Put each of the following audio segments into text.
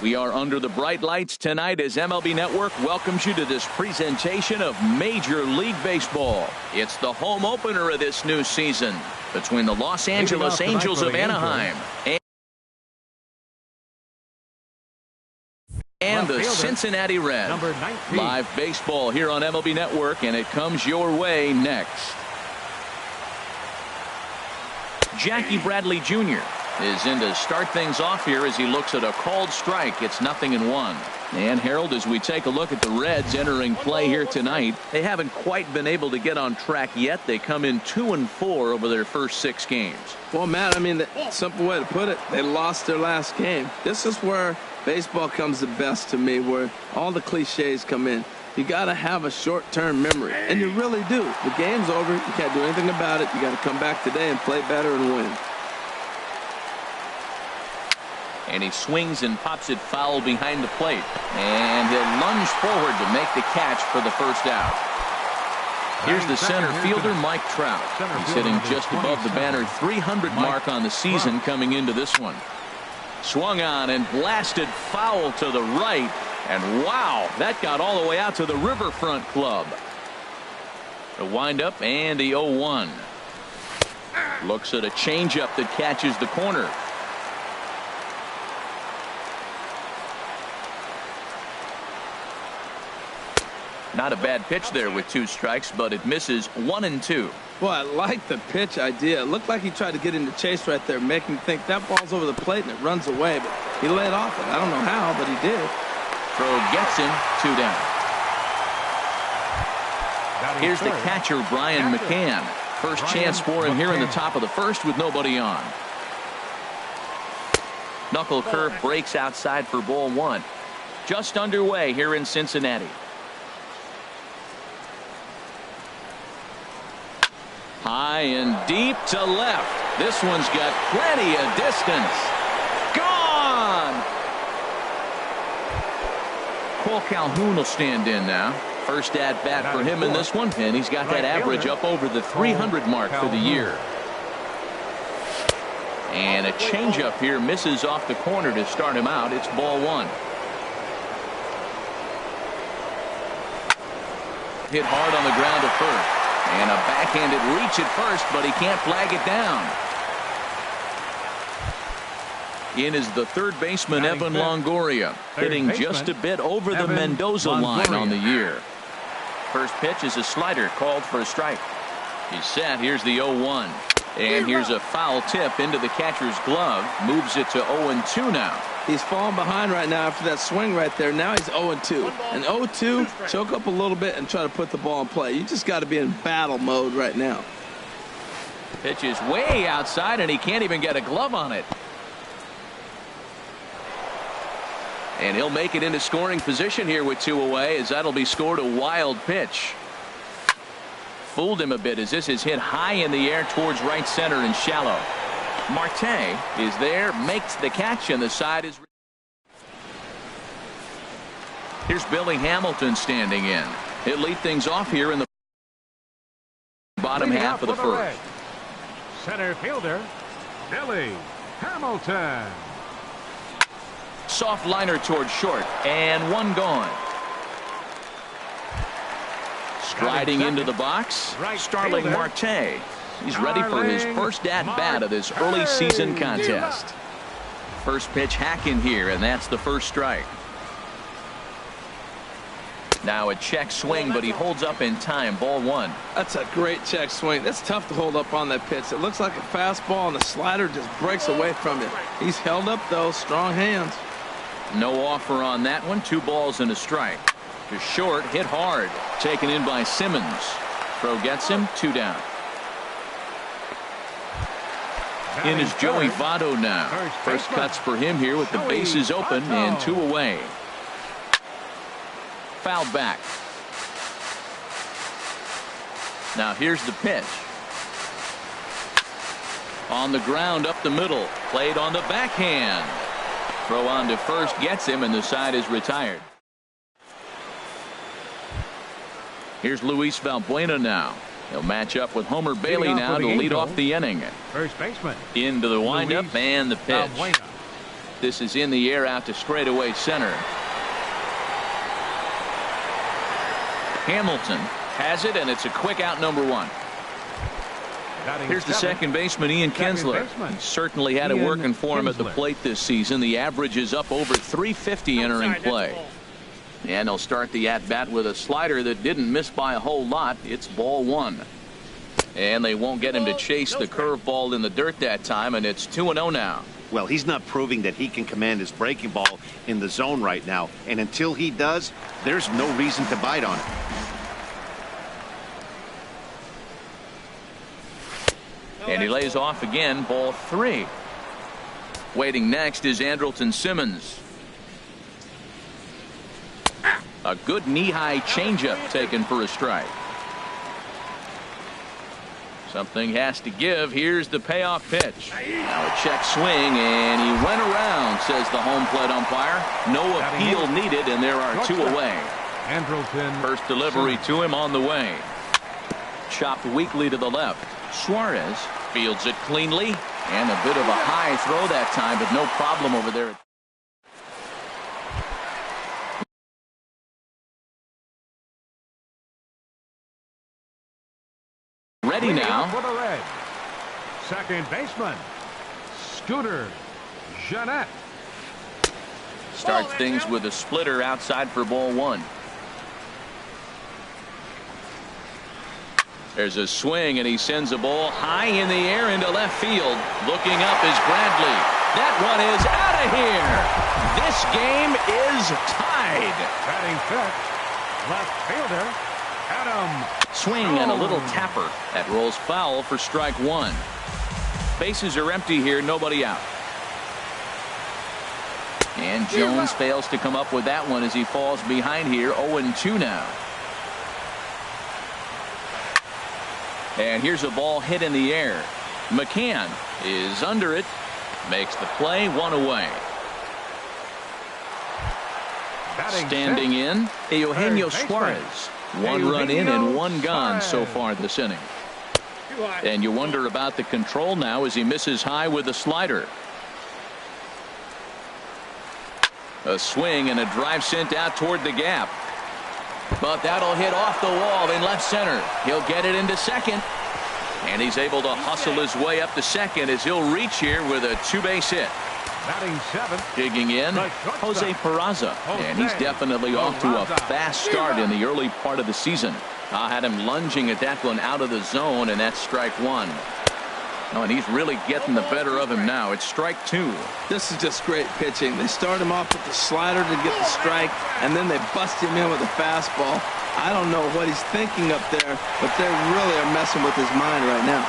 We are under the bright lights tonight as MLB Network welcomes you to this presentation of Major League Baseball. It's the home opener of this new season between the Los Angeles Angels of Anaheim and the Cincinnati Reds. Live baseball here on MLB Network, and it comes your way next. Jackie Bradley Jr. is in to start things off here as he looks at a called strike. It's 0-1. And Harold, as we take a look at the Reds entering play here tonight, they haven't quite been able to get on track yet. They come in 2-4 over their first 6 games. Well, Matt, I mean, the simple way to put it, they lost their last game. This is where baseball comes the best to me, where all the cliches come in. You got to have a short-term memory, and you really do. The game's over. You can't do anything about it. You got to come back today and play better and win. And he swings and pops it foul behind the plate. And he'll lunge forward to make the catch for the first out. Here's the center fielder, Mike Trout. He's hitting just above the banner 300 mark on the season coming into this one. Swung on and blasted foul to the right. And wow, that got all the way out to the Riverfront Club. The windup and the 0-1. Looks at a changeup that catches the corner. Not a bad pitch there with 2 strikes, but it misses 1-2. Well, I like the pitch idea. It looked like he tried to get into chase right there, making me think that ball's over the plate and it runs away. But he laid off it. I don't know how, but he did. Throw gets him, 2 down. Here's the catcher, Brian McCann. First chance for him here in the top of the first with nobody on. Knuckle curve breaks outside for ball 1. Just underway here in Cincinnati. High and deep to left. This one's got plenty of distance. Gone! Cole Calhoun will stand in now. First at bat for him in this one, and he's got that average up over the 300 mark for the year. And a changeup here misses off the corner to start him out. It's ball 1. Hit hard on the ground at first. And a backhanded reach at first, but he can't flag it down. In is the third baseman, Evan Longoria, hitting just a bit over the Mendoza line on the year. First pitch is a slider called for a strike. He's set. Here's the 0-1. And here's a foul tip into the catcher's glove. Moves it to 0-2 now. He's falling behind right now after that swing right there. Now he's 0-2. And 0-2, choke up a little bit and try to put the ball in play. You just got to be in battle mode right now. Pitch is way outside, and he can't even get a glove on it. And he'll make it into scoring position here with 2 away, as that'll be scored a wild pitch. Fooled him a bit as this is hit high in the air towards right center and shallow. Marte is there, makes the catch, and the side is. Here's Billy Hamilton standing in. He'll lead things off here in the bottom half of the first. Center fielder, Billy Hamilton. Soft liner towards short, and 1 gone. Striding into the box, Starling Marte. He's ready for his first at-bat of this early season contest. First pitch hacking here, and that's the first strike. Now a check swing, but he holds up in time. Ball 1. That's a great check swing. That's tough to hold up on that pitch. It looks like a fastball, and the slider just breaks away from it. He's held up, though. Strong hands. No offer on that one. 2 balls and a strike. To short, hit hard. Taken in by Simmons. Throw gets him, 2 down. In is Joey Votto now. First cuts for him here with the bases open and 2 away. Fouled back. Now here's the pitch. On the ground up the middle. Played on the backhand. Throw on to first gets him, and the side is retired. Here's Luis Valbuena now. He'll match up with Homer Bailey now to lead off the inning. First baseman. Into the windup and the pitch. This is in the air out to straightaway center. Hamilton has it, and it's a quick out, number 1. Here's the second baseman, Ian Kinsler. He certainly had it working for him at the plate this season. The average is up over 350 entering play. And they'll start the at-bat with a slider that didn't miss by a whole lot. It's ball 1. And they won't get him to chase the curveball in the dirt that time, and it's 2-0 now. Well, he's not proving that he can command his breaking ball in the zone right now. And until he does, there's no reason to bite on it. And he lays off again, ball 3. Waiting next is Andrelton Simmons. A good knee-high changeup taken for a strike. Something has to give. Here's the payoff pitch. Now a check swing, and he went around, says the home plate umpire. No appeal needed, and there are 2 away. First delivery to him on the way. Chopped weakly to the left. Suarez fields it cleanly, and a bit of a high throw that time, but no problem over there. Ready now for the Reds. Second baseman, Scooter Jeanette. Starts things with a splitter outside for ball 1. There's a swing, and he sends a ball high in the air into left field. Looking up is Bradley. That one is out of here. This game is tied. Batting fifth, left fielder Adam. Swing and a little tapper. That rolls foul for strike 1. Bases are empty here, nobody out. And Jones fails to come up with that one as he falls behind here. 0-2 now. And here's a ball hit in the air. McCann is under it. Makes the play, 1 away. Standing in, Eugenio Suarez. 1 run in and 1 gone so far this inning. And you wonder about the control now as he misses high with the slider. A swing and a drive sent out toward the gap. But that'll hit off the wall in left center. He'll get it into second. And he's able to hustle his way up to second as he'll reach here with a 2-base hit. Batting 7th. Digging in, Jose Peraza. And he's definitely off to a fast start in the early part of the season. I had him lunging at that one out of the zone, and that's strike 1. Oh, and he's really getting the better of him now. It's strike 2. This is just great pitching. They start him off with the slider to get the strike, and then they bust him in with a fastball. I don't know what he's thinking up there, but they really are messing with his mind right now.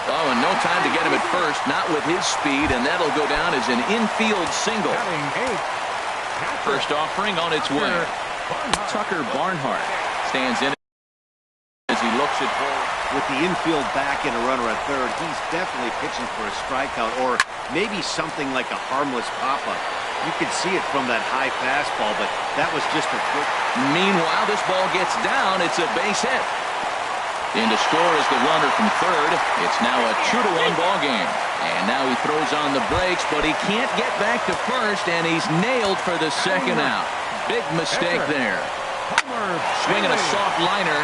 Oh, and no time to get him at first, not with his speed, and that'll go down as an infield single. First offering on its way. Tucker Barnhart stands in as he looks at ball. With the infield back and a runner at third, he's definitely pitching for a strikeout or maybe something like a harmless pop-up. You could see it from that high fastball, but that was just a quick. Meanwhile, this ball gets down. It's a base hit. In to score is the runner from third. It's now a 2-1 ball game. And now he throws on the brakes, but he can't get back to first, and he's nailed for the second out. Big mistake there. Swinging a soft liner.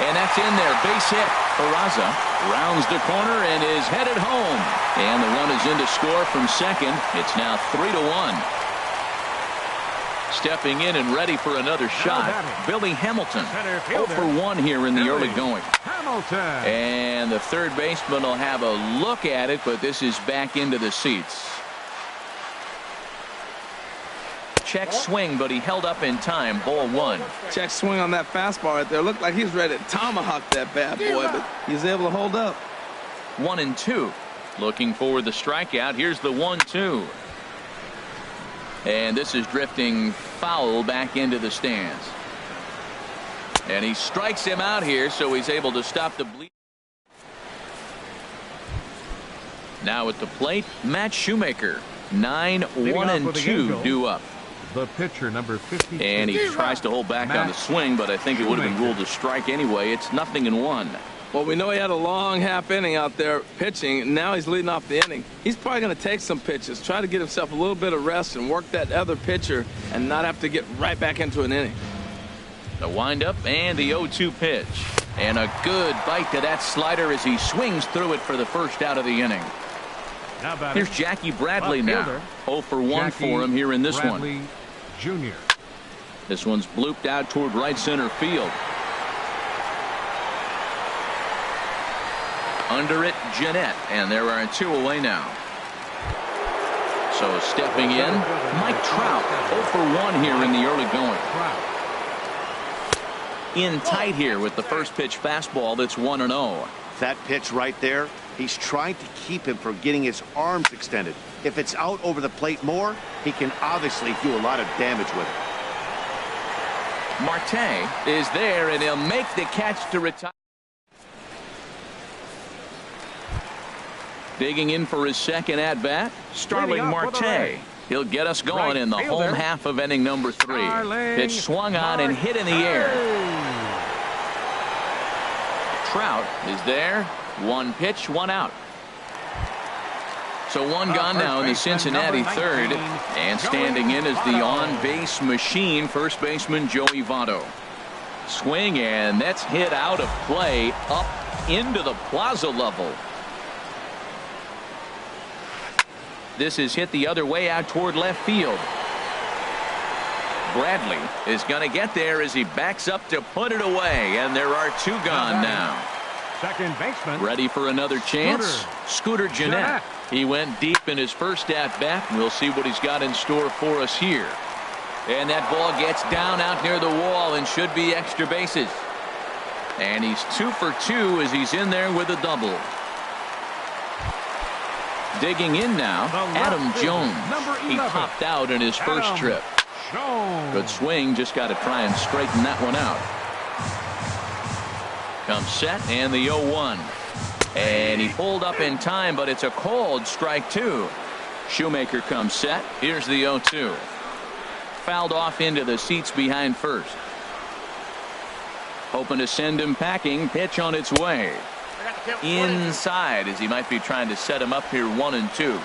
And that's in there. Base hit. Peraza rounds the corner and is headed home. And the run is in to score from second. It's now 3-1. Stepping in and ready for another shot, Billy Hamilton. 0 for 1 here in the early going. And the third baseman will have a look at it, but this is back into the seats. Check swing, but he held up in time. Ball 1. Check swing on that fastball right there. Looked like he's ready to tomahawk that bad boy, but he's able to hold up. 1-2. Looking for the strikeout. Here's the 1-2. And this is drifting foul back into the stands. And he strikes him out here, so he's able to stop the bleed. Now at the plate, Matt Shoemaker. 9-1-2 due up. The pitcher, number 52. And he tries to hold back on the swing, but I think it would have been ruled a strike anyway. It's 0-1. Well, we know he had a long half inning out there pitching, and now he's leading off the inning. He's probably going to take some pitches, try to get himself a little bit of rest and work that other pitcher and not have to get right back into an inning. The windup and the 0-2 pitch. And a good bite to that slider as he swings through it for the first out of the inning. Here's Jackie Bradley now. 0 for 1 for him here in this Bradley one. Jr. This one's blooped out toward right center field. Under it, Jeanette, and there are 2 away now. So stepping in, Mike Trout, 0 for 1 here in the early going. In tight here with the first pitch fastball that's 1-0. That pitch right there, he's trying to keep him from getting his arms extended. If it's out over the plate more, he can obviously do a lot of damage with it. Marte is there, and he'll make the catch to retire. Digging in for his second at-bat, Starling Marte. He'll get us going in the home half of inning number 3. Pitch swung on and hit in the air. Trout is there. 1 pitch, 1 out. So 1 gone now in the Cincinnati third. And standing in is the on-base machine, first baseman Joey Votto. Swing, and that's hit out of play up into the plaza level. This is hit the other way out toward left field. Bradley is going to get there as he backs up to put it away, and there are 2 gone now. Second baseman. Ready for another chance? Scooter Jeanette. He went deep in his first at-bat. We'll see what he's got in store for us here. And that ball gets down out near the wall and should be extra bases. And he's 2 for 2 as he's in there with a double. Digging in now, Adam Jones. He popped out in his first trip. Good swing, just got to try and straighten that one out. Comes set, and the 0-1. And he pulled up in time, but it's a called strike 2. Shoemaker comes set. Here's the 0-2. Fouled off into the seats behind first. Hoping to send him packing. Pitch on its way. Inside as he might be trying to set him up here 1-2.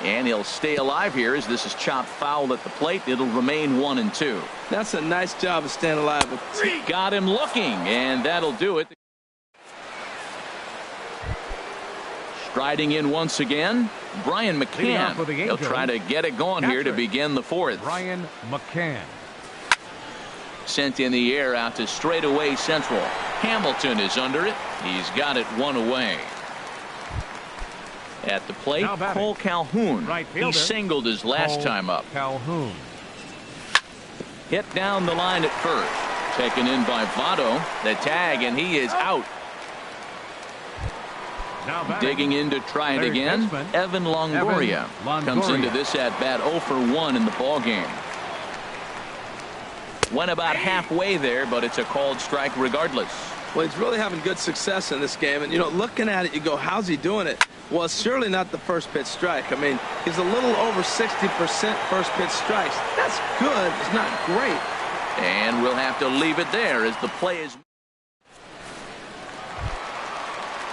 And he'll stay alive here as this is chopped foul at the plate. It'll remain 1-2. That's a nice job of staying alive. Got him looking, and that'll do it. Striding in once again, Brian McCann. He'll try to get it going here to begin the 4th. Brian McCann. Sent in the air out to straightaway central. Hamilton is under it. He's got it 1 away. At the plate, Cole Calhoun. He singled his last time up. Calhoun. Hit down the line at first. Taken in by Votto. The tag, and he is out. Digging in to try it again, Evan Longoria. Comes into this at-bat 0 for 1 in the ballgame. Went about halfway there, but it's a called strike regardless. Well, he's really having good success in this game. And, you know, looking at it, you go, how's he doing it? Well, it's surely not the first pitch strike. I mean, he's a little over 60% first pitch strikes. That's good. It's not great. And we'll have to leave it there as the play is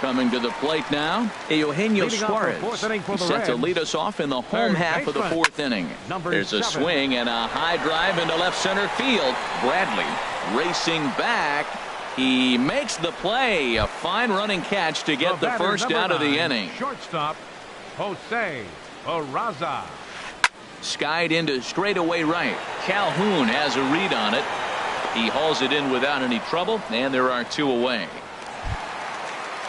coming to the plate now. Eugenio Suarez. Set to lead us off in the home half of the 4th inning. There's a swing and a high drive into left center field. Bradley racing back. He makes the play. A fine running catch to get the first out of the inning. Shortstop, Jose Peraza. Skied into straightaway right. Calhoun has a read on it. He hauls it in without any trouble, and there are 2 away.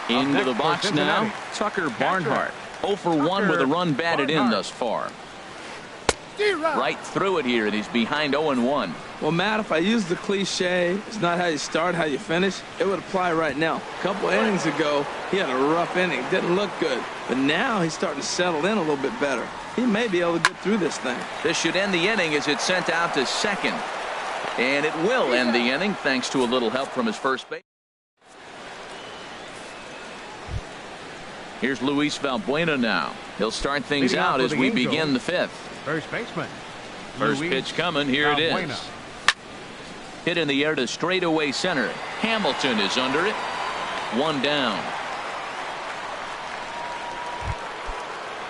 Into the box now, Tucker Barnhart. 0 for 1 with a run batted in thus far. Right through it here, and he's behind 0-1. Well, Matt, if I use the cliche, it's not how you start, how you finish, it would apply right now. A couple innings ago, he had a rough inning. Didn't look good. But now he's starting to settle in a little bit better. He may be able to get through this thing. This should end the inning as it's sent out to second. And it will end the inning thanks to a little help from his first base. Here's Luis Valbuena now. He'll start things out as we begin the 5th. First baseman. First pitch coming. Here it is. Hit in the air to straightaway center. Hamilton is under it. One down.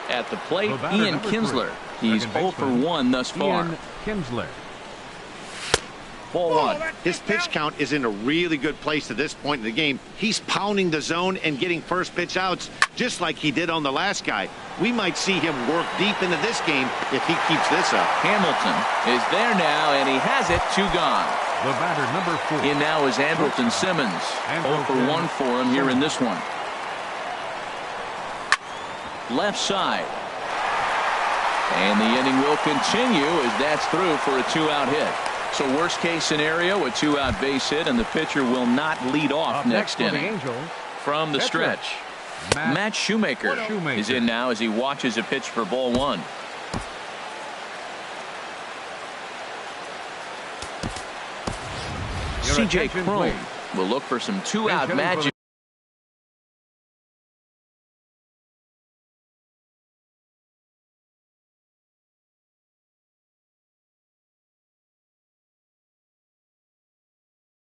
At the plate, Ian Kinsler. He's 0 for 1 thus far. Ian Kinsler. Ball one. His pitch count is in a really good place at this point in the game. He's pounding the zone and getting first pitch outs just like he did on the last guy. We might see him work deep into this game if he keeps this up. Hamilton is there now, and he has it. 2 gone. The batter, number 4. In now is Andrelton Simmons. 0 for 1 for him here in this one. Left side. And the inning will continue as that's through for a 2-out hit. So worst case scenario, a 2-out base hit, and the pitcher will not lead off next inning. From the stretch, Matt Shoemaker is in now as he watches a pitch for ball one. C.J. Cron will look for some 2-out magic.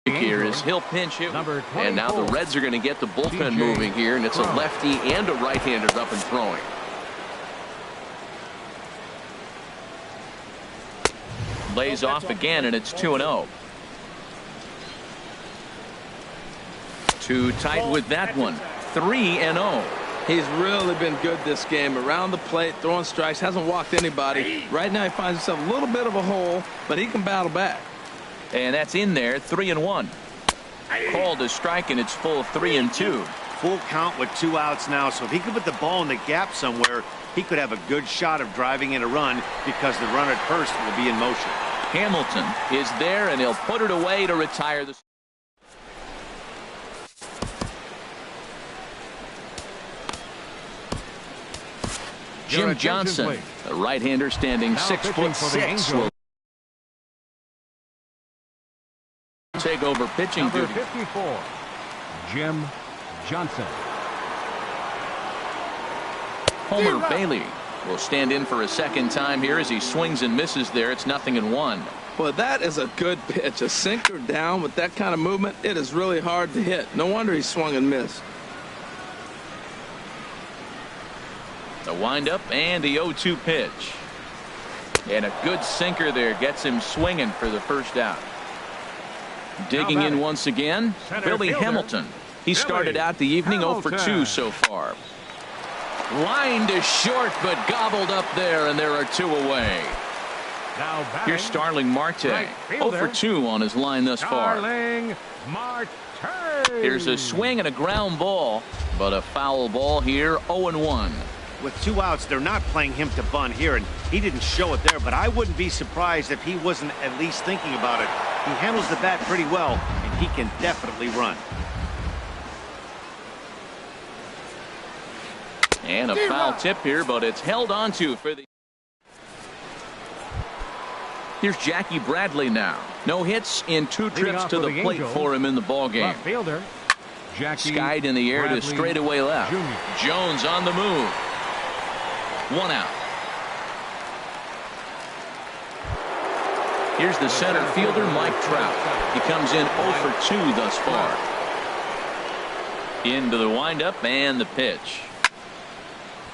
Here is he'll pinch hit, and now the Reds are going to get the bullpen moving here, and it's a lefty and a right-hander up and throwing. Lays off again, and it's 2-0. Too tight with that one. 3-0. He's really been good this game. Around the plate, throwing strikes, hasn't walked anybody. Right now he finds himself a little bit of a hole, but he can battle back. And that's in there. 3-1. Called a strike, and it's full 3-2. Full count with 2 outs now, so if he could put the ball in the gap somewhere, he could have a good shot of driving in a run because the runner at first will be in motion. Hamilton is there, and he'll put it away to retire the. Jim Johnson, a right-hander standing 6'6", will take over pitching Number duty. 54, Jim Johnson. Homer Bailey will stand in for a second time here as he swings and misses there. It's 0-1. Well, that is a good pitch. A sinker down with that kind of movement, it is really hard to hit. No wonder he swung and missed. The windup and the 0-2 pitch. And a good sinker there gets him swinging for the first out. Digging in once again, Billy Hamilton. He started out the evening 0 for 2 so far. Line to short, but gobbled up there, and there are 2 away. Now Here's Starling Marte. 0 for 2 on his line thus far. Starling Marte. Here's a swing and a ground ball, but a foul ball here. 0-1. With 2 outs, they're not playing him to bunt here, and he didn't show it there, but I wouldn't be surprised if he wasn't at least thinking about it. He handles the bat pretty well, and he can definitely run. And a foul tip here, but it's held onto for the. Here's Jackie Bradley now. No hits in 2 trips to the plate for him in the ballgame. Left fielder, Jackie Skied in the air Bradley to straightaway left. Jr. Jones on the move. 1 out. Here's the center fielder, Mike Trout. He comes in 0 for 2 thus far. Into the windup and the pitch.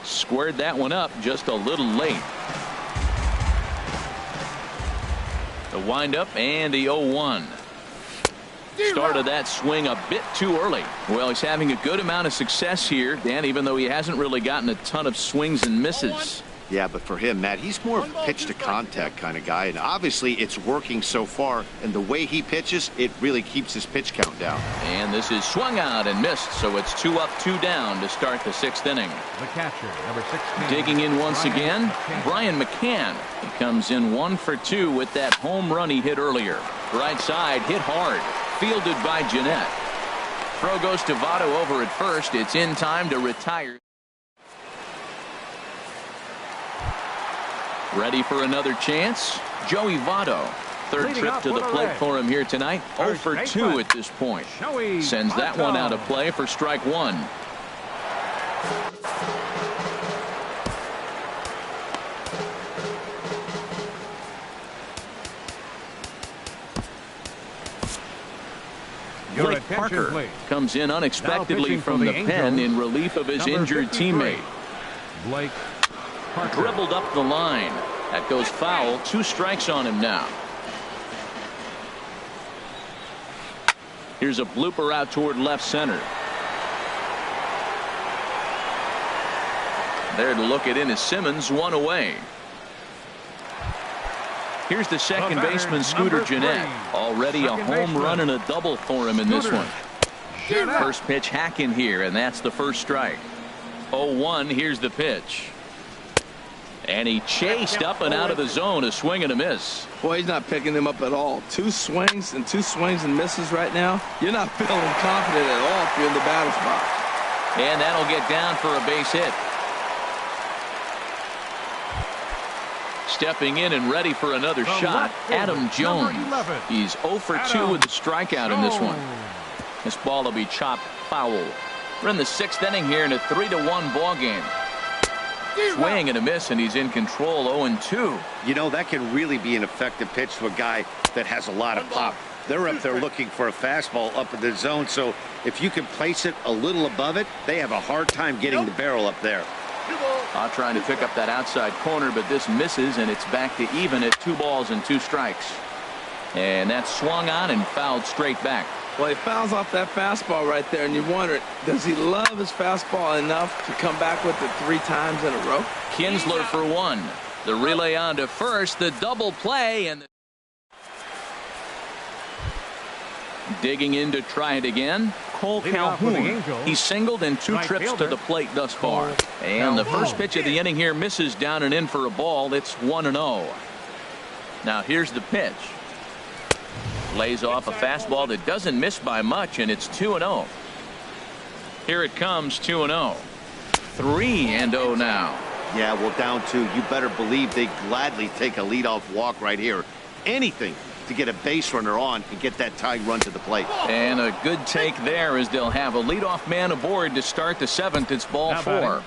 Squared that one up just a little late. The windup and the 0-1. Started that swing a bit too early. Well, he's having a good amount of success here, Dan, even though he hasn't really gotten a ton of swings and misses. Yeah, but for him, Matt, he's more of a pitch-to-contact kind of guy, and obviously it's working so far, and the way he pitches, it really keeps his pitch count down. And this is swung out and missed, so it's 2 up, 2 down to start the 6th inning. The catcher, number 16. Digging in once again, Brian McCann. He comes in 1 for 2 with that home run he hit earlier. Right side, hit hard. Fielded by Jeanette. Throw goes to Votto over at first. It's in time to retire. Ready for another chance? Joey Votto. Third trip to the plate for him here tonight. 0 for 2 at this point. Sends that one out of play for strike 1. Your Blake attention, Parker please. comes in unexpectedly pitching for from the the pen Angels, in relief of his number injured 53, teammate. Blake Parker. Dribbled up the line. That goes foul. 2 strikes on him now. Here's a blooper out toward left center. There to look it in is Simmons, 1 away. Here's the second baseman, Scooter Gennett. Already a home run and a double for him in this one. First pitch hack in here, and that's the first strike. 0-1. Here's the pitch. And he chased up and out of the zone, a swing and a miss. Boy, he's not picking them up at all. 2 swings and misses right now. You're not feeling confident at all if you're in the batter's box. And that'll get down for a base hit. Stepping in and ready for another shot, Adam Jones. He's 0 for 2 with a strikeout in this one. This ball will be chopped foul. We're in the 6th inning here in a 3-1 ball game. Swing and a miss, and he's in control. 0-2. You know, that can really be an effective pitch to a guy that has a lot of pop. They're up there looking for a fastball up in the zone, so if you can place it a little above it, they have a hard time getting the barrel up there. Trying to pick up that outside corner, but this misses, and it's back to even at 2 balls and 2 strikes. And that's swung on and fouled straight back. Well, he fouls off that fastball right there, and you wonder, does he love his fastball enough to come back with it 3 times in a row? Kinsler for 1. The relay on to first, the double play, and digging in to try it again. Cole Calhoun. He's singled in 2 trips to the plate thus far. And the first pitch of the inning here misses down and in for a ball. It's 1-0. Now here's the pitch. Lays off a fastball that doesn't miss by much, and it's 2-0. Here it comes, 2-0. 3-0 now. Yeah, well, down 2. You better believe they gladly take a leadoff walk right here. Anything to get a base runner on and get that tying run to the plate. And a good take there as they'll have a leadoff man aboard to start the 7th. It's ball 4.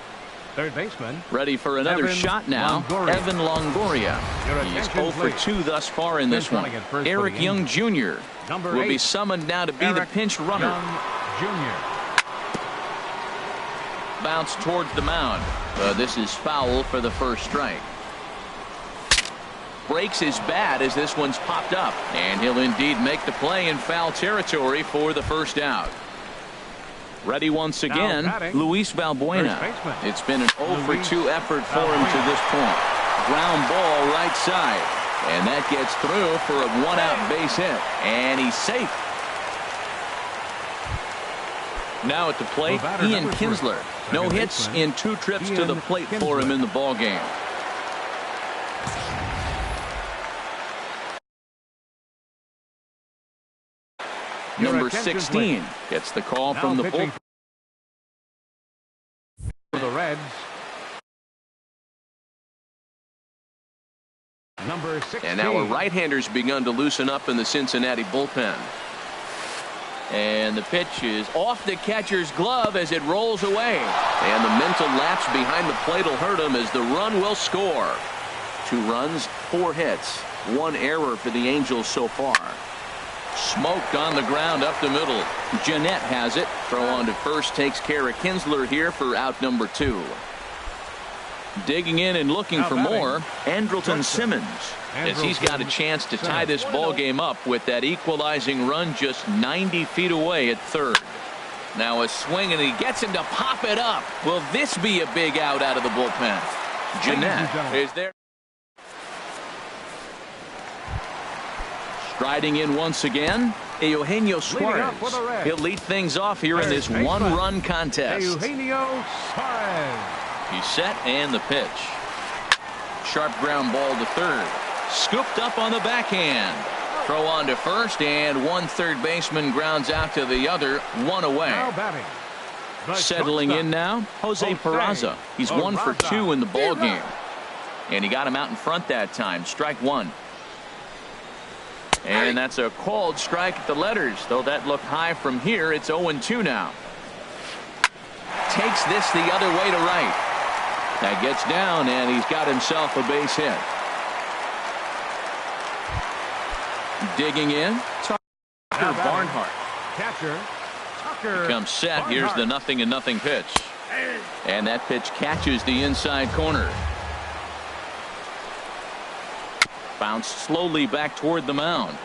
Third baseman. Ready for another shot now. Evan Longoria. He's 0 for 2 thus far in this one. Eric Young Jr. will be summoned now to be the pinch runner. Bounce towards the mound. This is foul for the first strike. Breaks his bat as this one's popped up, and he'll indeed make the play in foul territory for the first out. Ready once again, Luis Valbuena. It's been an 0 for 2 effort for him to this point. Ground ball right side, and that gets through for a 1-out base hit, and he's safe. Now at the plate, Ian Kinsler. No hits in 2 trips to the plate for him in the ball game. Number 16 gets the call from the bullpen. For the Reds. Number 16. And now a right-hander's begun to loosen up in the Cincinnati bullpen. And the pitch is off the catcher's glove as it rolls away. And the mental lapse behind the plate will hurt him as the run will score. 2 runs, 4 hits, 1 error for the Angels so far. Smoked on the ground up the middle. Gennett has it. Throw on to first takes care of Kinsler here for out number 2. Digging in and looking for more, Andrelton Simmons, as he's got a chance to tie this ball game up with that equalizing run just 90 feet away at third. Now a swing, and he gets him to pop it up. Will this be a big out of the bullpen? Gennett is there. Striding in once again, Eugenio Suarez. He'll lead things off here in this 1-run contest. Eugenio Suarez. He's set, and the pitch. Sharp ground ball to third. Scooped up on the backhand. Throw on to first, and 1 third baseman grounds out to the other, 1 away. Settling in now, Jose Peraza. He's 1 for 2 in the ball game. And he got him out in front that time. Strike 1. And that's a called strike at the letters, though that looked high from here. It's 0-2 now. Takes this the other way to right. That gets down, and he's got himself a base hit. Digging in, Tucker Barnhart. catcher, Tucker. Comes set. Here's the 0-0 pitch. And that pitch catches the inside corner. Bounced slowly back toward the mound.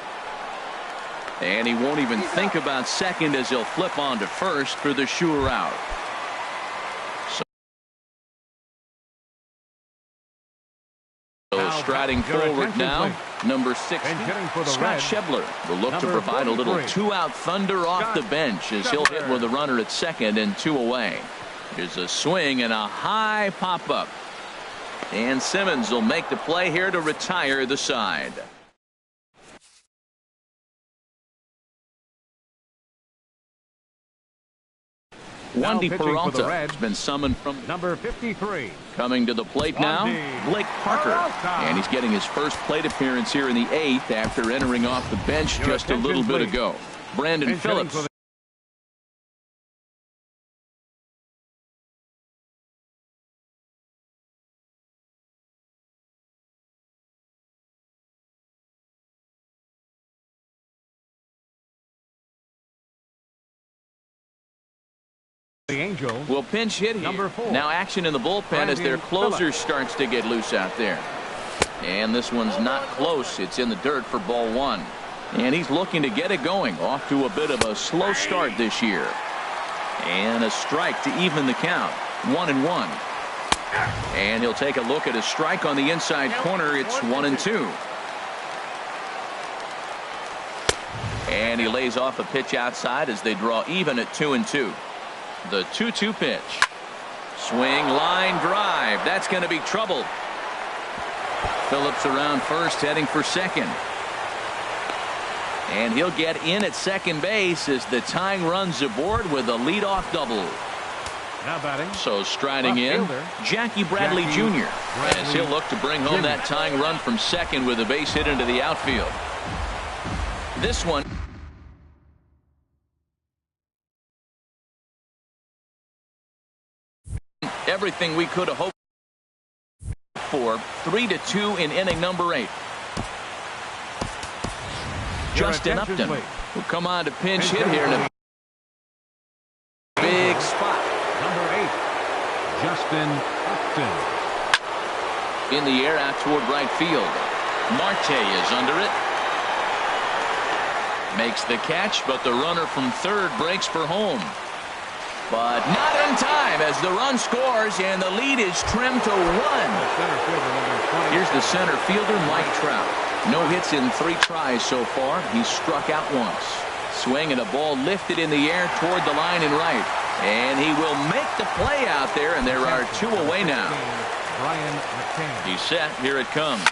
And he won't even think about second as he'll flip on to first for the sure out. So striding forward now, number 60, Scott Schebler will look to provide a little two-out thunder off the bench as he'll hit with a runner at second and 2 away. Here's a swing and a high pop-up. And Simmons will make the play here to retire the side. Wandy Peralta has been summoned from number 53. Coming to the plate now, Blake Parker. And he's getting his first plate appearance here in the 8th after entering off the bench just a little bit ago. Brandon Phillips. The Angels will pinch hit here. Number 4. Now action in the bullpen as their closer starts to get loose out there. And this one's not close. It's in the dirt for ball 1. And he's looking to get it going. Off to a bit of a slow start this year. And a strike to even the count. 1-1. And he'll take a look at a strike on the inside corner. It's 1-2. And he lays off a pitch outside as they draw even at 2-2. The 2-2 pitch. Swing, line drive. That's going to be trouble. Phillips around first, heading for second. And he'll get in at second base as the tying run's aboard with a leadoff double. Now batting. So striding in, Jackie Bradley Jr. as he'll look to bring home that tying run from second with a base hit into the outfield. This one. Everything we could have hoped for. 3-2 in inning number 8. Justin Upton will come on to pinch hit here in a big spot. Number 8, Justin Upton. In the air out toward right field. Marte is under it. Makes the catch, but the runner from third breaks for home. But not in time as the run scores and the lead is trimmed to 1. Here's the center fielder, Mike Trout. No hits in 3 tries so far. He's struck out once. Swing and a ball lifted in the air toward the line and right. And he will make the play out there, and there are 2 away now. He's set. Here it comes.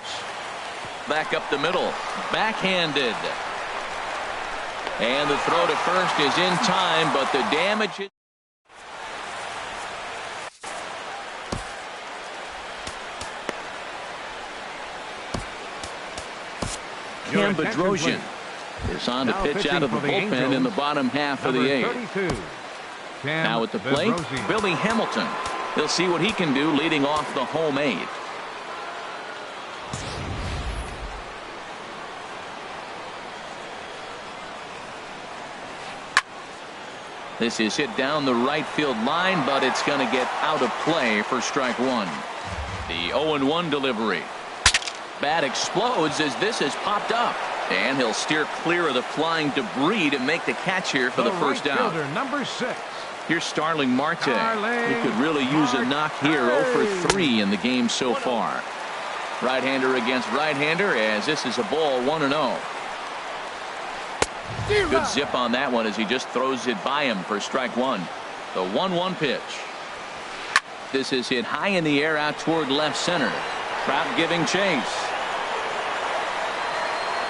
Back up the middle. Backhanded. And the throw to first is in time, but the damage is... Cam Bedrosian is on to pitch out of the bullpen in the bottom half of the 8th. Now at the plate, Billy Hamilton. He'll see what he can do leading off the home 8th. This is hit down the right field line, but it's going to get out of play for strike 1. The 0-1 delivery. Bat explodes as this has popped up, and he'll steer clear of the flying debris to make the catch here for the first out. Number 6. Here's Starling Marte. He could really use a knock here. 0 for 3 in the game so far. Right-hander against right-hander as this is a ball 1-0. Good zip on that one as he just throws it by him for strike 1. The 1-1 pitch. This is hit high in the air out toward left center. Trout giving chase.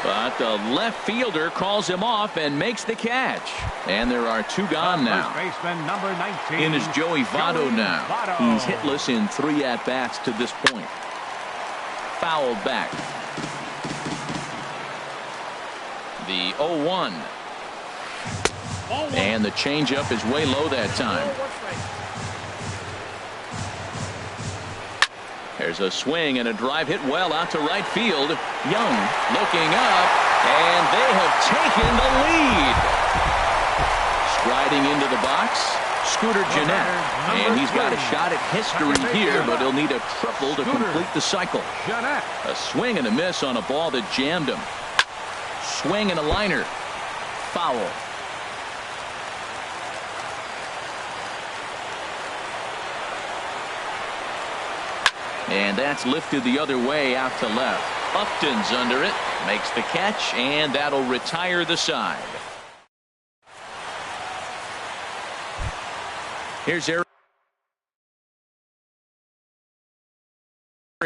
But the left fielder calls him off and makes the catch. And there are 2 gone now. First baseman, number 19. In is Joey Votto now. He's hitless in 3 at-bats to this point. Fouled back. The 0-1. And the changeup is way low that time. There's a swing and a drive hit well out to right field. Young looking up, and they have taken the lead. Riding into the box, Scooter Jeanette. And he's got a shot at history here, but he'll need a triple to complete the cycle. A swing and a miss on a ball that jammed him. Swing and a liner. Foul. And that's lifted the other way out to left. Upton's under it, makes the catch, and that'll retire the side. Here's Eric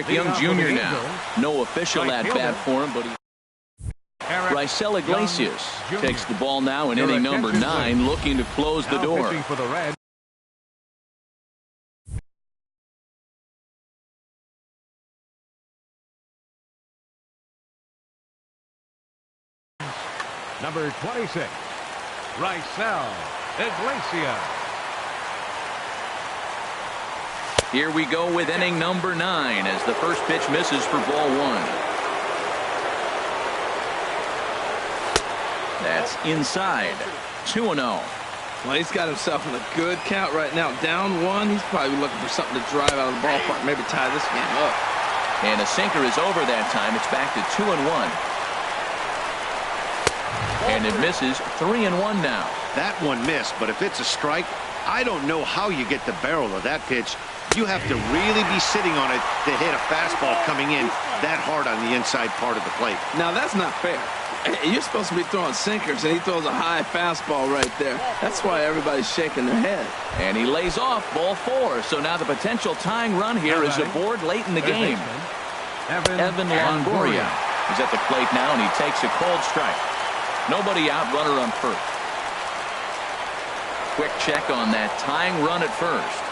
Young Jr. now. No official at-bat for him, but he... Raisel Iglesias takes the ball now in inning number 9, looking to close the door. Number 26, Raisel Iglesias. Here we go with inning number 9 as the first pitch misses for ball 1. That's inside. 2-0. Well, he's got himself in a good count right now. Down 1. He's probably looking for something to drive out of the ballpark, maybe tie this game up. And a sinker is over that time. It's back to 2-1. And it misses. 3-1 now. That one missed, but if it's a strike, I don't know how you get the barrel of that pitch. You have to really be sitting on it to hit a fastball coming in that hard on the inside part of the plate. Now, that's not fair. You're supposed to be throwing sinkers, and he throws a high fastball right there. That's why everybody's shaking their head. And he lays off ball 4. So now the potential tying run here is aboard late in the game. Evan Longoria is at the plate now, and he takes a cold strike. Nobody out, runner on first. Quick check on that tying run at first.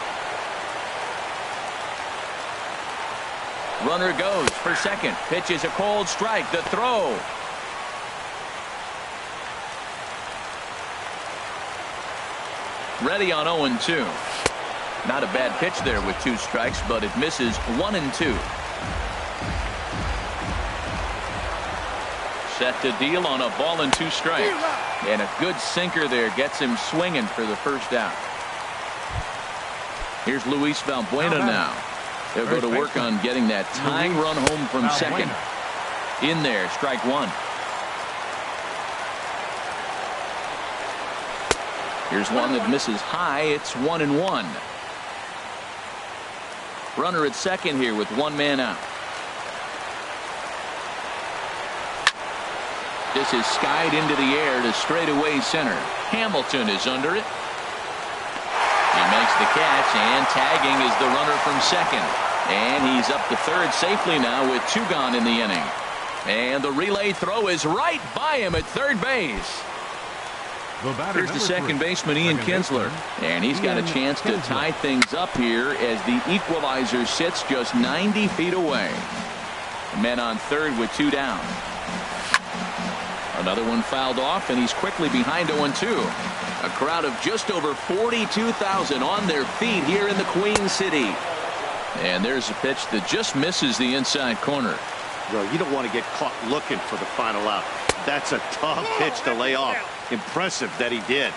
Runner goes for second. Pitches a cold strike. The throw. Ready on 0-2. Not a bad pitch there with 2 strikes, but it misses 1-2. Set to deal on a ball and 2 strikes. And a good sinker there gets him swinging for the first out. Here's Luis Valbuena now. They'll go to work on getting that tying run home from second. In there, strike 1. Here's one that misses high. It's 1-1. Runner at second here with 1 man out. This is skied into the air to straightaway center. Hamilton is under it. He makes the catch, and tagging is the runner from second. And he's up to third safely now with 2 gone in the inning. And the relay throw is right by him at third base. Here's the second baseman, Ian Kinsler. And he's got a chance to tie things up here as the equalizer sits just 90 feet away. Men on third with 2 down. Another one fouled off, and he's quickly behind 0-2. A crowd of just over 42,000 on their feet here in the Queen City. And there's a pitch that just misses the inside corner. Well, you don't want to get caught looking for the final out. That's a tough pitch to lay off. Impressive that he did.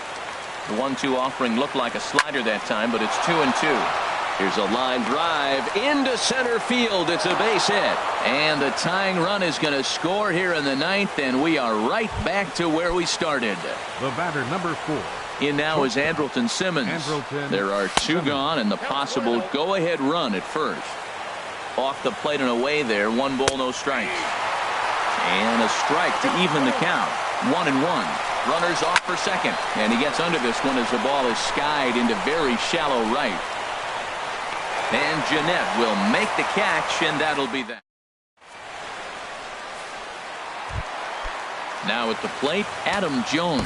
The 1-2 offering looked like a slider that time, but it's 2-2. Here's a line drive into center field. It's a base hit. And the tying run is going to score here in the 9th, and we are right back to where we started. The batter, number 4. In now is Andrelton Simmons. There are 2 gone and the possible go-ahead run at first. Off the plate and away there. 1 ball, no strikes. And a strike to even the count. 1-1. Runners off for second. And he gets under this one as the ball is skied into very shallow right. And Jeanette will make the catch, and that'll be that. Now at the plate, Adam Jones.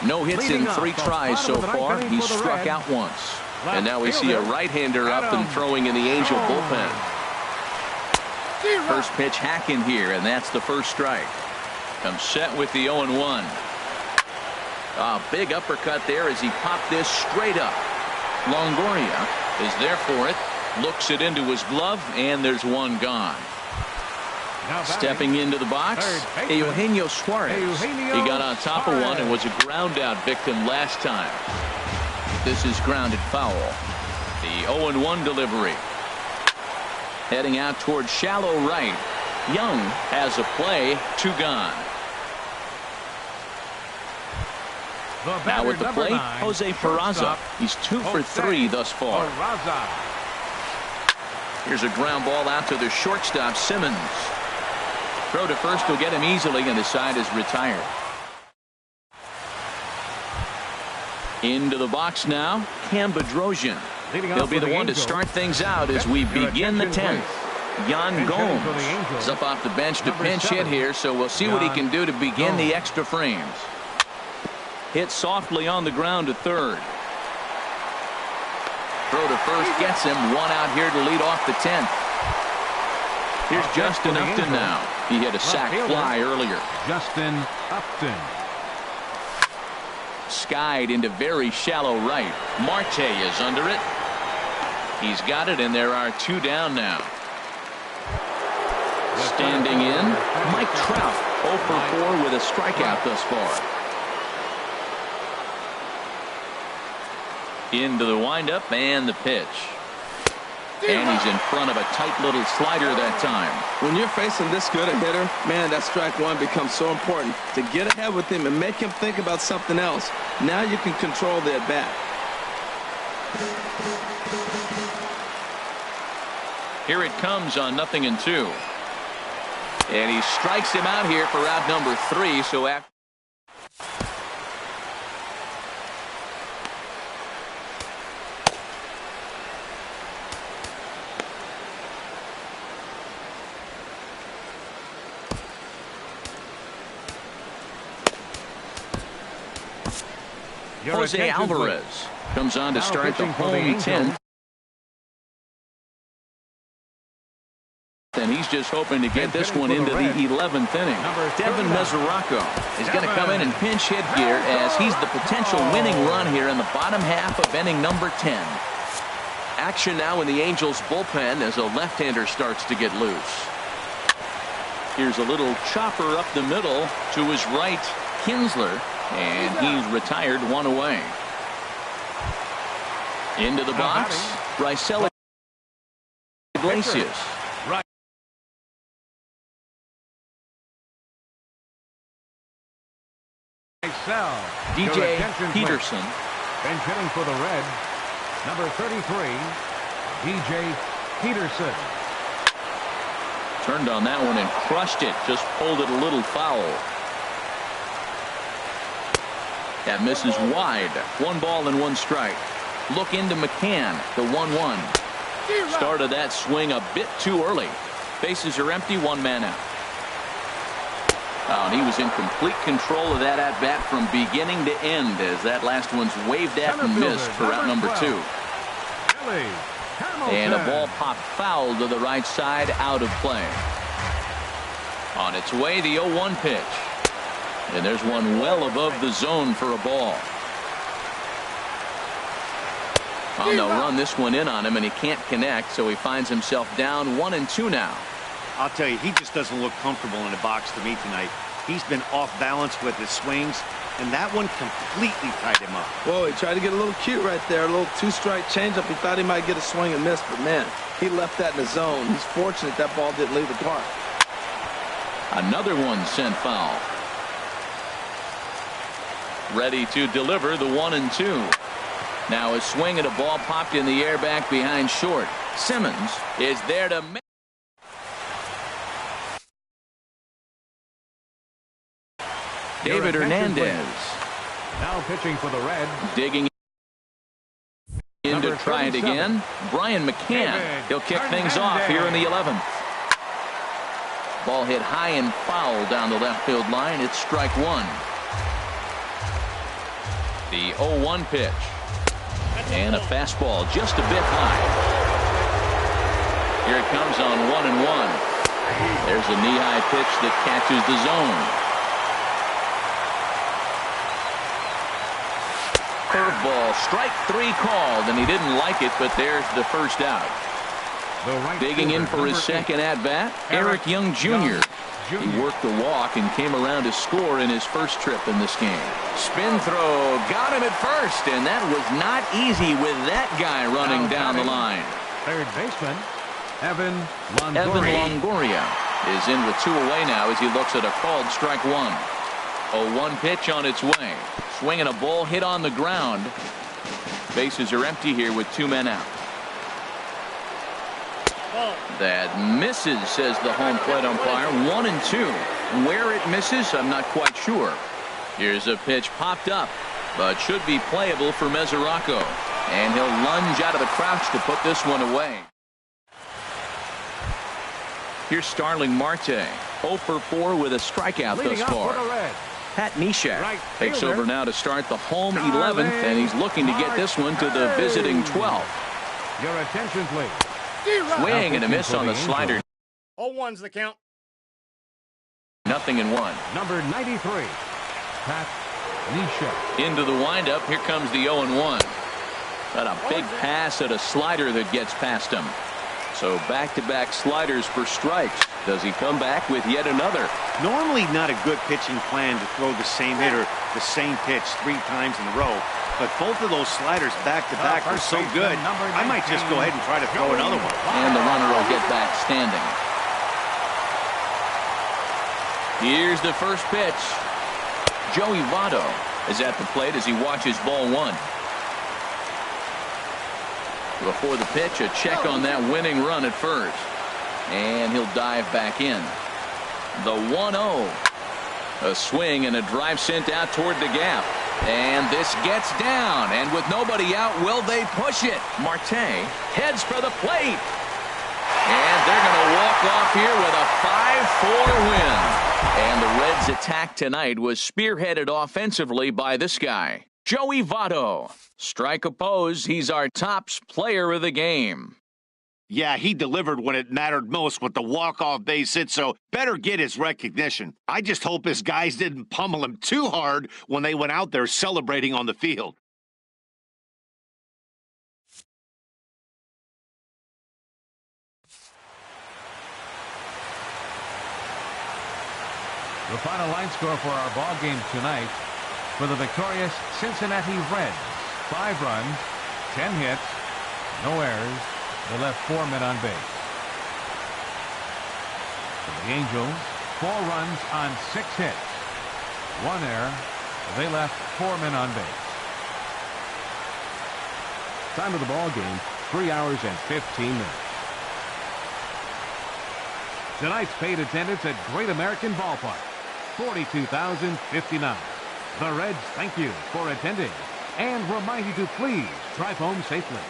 No hits in 3 tries so far. He's struck out once. And now we see a right-hander up and throwing in the Angel bullpen. First pitch hacking here, and that's the first strike. Comes set with the 0-1. A big uppercut there as he popped this straight up. Longoria is there for it. Looks it into his glove, and there's 1 gone. Stepping into the box, Eugenio Suarez. He got on top of one and was a ground out victim last time. This is grounded foul. The 0-1 delivery. Heading out toward shallow right. Young has a play, 2 gone. Now with the plate, Jose Peraza. He's 2 for 3 thus far. Here's a ground ball out to the shortstop, Simmons. Throw to first will get him easily, and the side is retired. Into the box now, Cam Bedrosian. He'll be the one to start things out as we begin the 10th. Yan Gomes is up off the bench to pinch hit here, so we'll see what he can do to begin the extra frames. Hit softly on the ground to third. Throw to first gets him. 1 out here to lead off the 10th. Here's Justin Upton now. He had a sac fly earlier. Justin Upton. Skied into very shallow right. Marte is under it. He's got it, and there are 2 down now. Standing in, Mike Trout, 0 for 4 with a strikeout thus far. Into the windup and the pitch. And he's in front of a tight little slider that time. When you're facing this good a hitter, man, that strike one becomes so important. To get ahead with him and make him think about something else. Now you can control the at-bat. Here it comes on 0-2. And he strikes him out here for out number 3. So after Jose Alvarez comes on to start the home 10th. And he's just hoping to get this one into the 11th inning. Devin Mesoraco is going to come in and pinch hit here as he's the potential winning run here in the bottom half of inning number 10. Action now in the Angels bullpen as a left-hander starts to get loose. Here's a little chopper up the middle to his right, Kinsler, and he's retired 1 away. Into the box, Raisel Iglesias. DJ Peterson. Bench hitting for the Reds, number 33, DJ Peterson. Turned on that one and crushed it. Just pulled it a little foul. That misses wide. 1 ball and 1 strike. Look into McCann, the 1-1. Started that swing a bit too early. Bases are empty, 1 man out. Oh, and he was in complete control of that at-bat from beginning to end as that last one's waved at and missed for out number 2. And a ball popped foul to the right side, out of play. On its way, the 0-1 pitch. And there's one well above the zone for a ball. Oh, they'll run this one in on him, and he can't connect, so he finds himself down 1-2 now. I'll tell you, he just doesn't look comfortable in the box to me tonight. He's been off balance with his swings, and that one completely tied him up. Whoa, he tried to get a little cute right there. A little 2-strike changeup. He thought he might get a swing and miss, but man, he left that in the zone. He's fortunate that ball didn't leave the park. Another one sent foul. Ready to deliver the 1-2. Now a swing and a ball popped in the air back behind short. Simmons is there to make. David Hernandez. Now pitching for the Reds. Digging in to try it again. Brian McCann. He'll kick things off here in the 11th. Ball hit high and foul down the left field line. It's strike 1. The 0-1 pitch. And a fastball just a bit high. Here it comes on 1-1. There's a knee-high pitch that catches the zone. Curveball, strike 3 called, and he didn't like it, but there's the first out. Digging in for his second at-bat, Eric Young Jr. He worked the walk and came around to score in his first trip in this game. Spin throw, got him at first, and that was not easy with that guy running down the line. Third baseman, Evan Longoria is in with 2 away now as he looks at a called strike one. 0-1 pitch on its way. Swinging a ball hit on the ground. Bases are empty here with 2 men out. That misses, says the home plate umpire. 1-2. Where it misses, I'm not quite sure. Here's a pitch popped up, but should be playable for Mesoraco. And he'll lunge out of the crouch to put this one away. Here's Starling Marte. 0 for 4 with a strikeout thus far. Pat Neshek takes over now to start the home 11th, and he's looking to get this one to the visiting 12th. Your attention, please. Swing and a miss on the slider. 0-1's the count. 0-1. Number 93, Pat Neshek. Into the windup. Here comes the 0-1. Got a big pass at a slider that gets past him. So back-to-back sliders for strikes. Does he come back with yet another? Normally not a good pitching plan to throw the same hitter the same pitch 3 times in a row. But both of those sliders back-to-back were so good, I might just go ahead and try to throw another one. And the runner will get back standing. Here's the first pitch. Joey Votto is at the plate as he watches ball 1. Before the pitch, a check on that winning run at first. And he'll dive back in. The 1-0. A swing and a drive sent out toward the gap. And this gets down. And with nobody out, will they push it? Marte heads for the plate. And they're going to walk off here with a 5-4 win. And the Reds' attack tonight was spearheaded offensively by this guy, Joey Votto. Strike opposed, he's our tops player of the game. Yeah, he delivered when it mattered most with the walk-off base hit, so better get his recognition. I just hope his guys didn't pummel him too hard when they went out there celebrating on the field. The final line score for our ball game tonight for the victorious Cincinnati Reds. 5 runs, 10 hits, no errors. They left 4 men on base. For the Angels, 4 runs on 6 hits, 1 error. They left 4 men on base. Time of the ball game, 3 hours and 15 minutes. Tonight's paid attendance at Great American Ballpark, 42,059. The Reds thank you for attending and remind you to please drive home safely.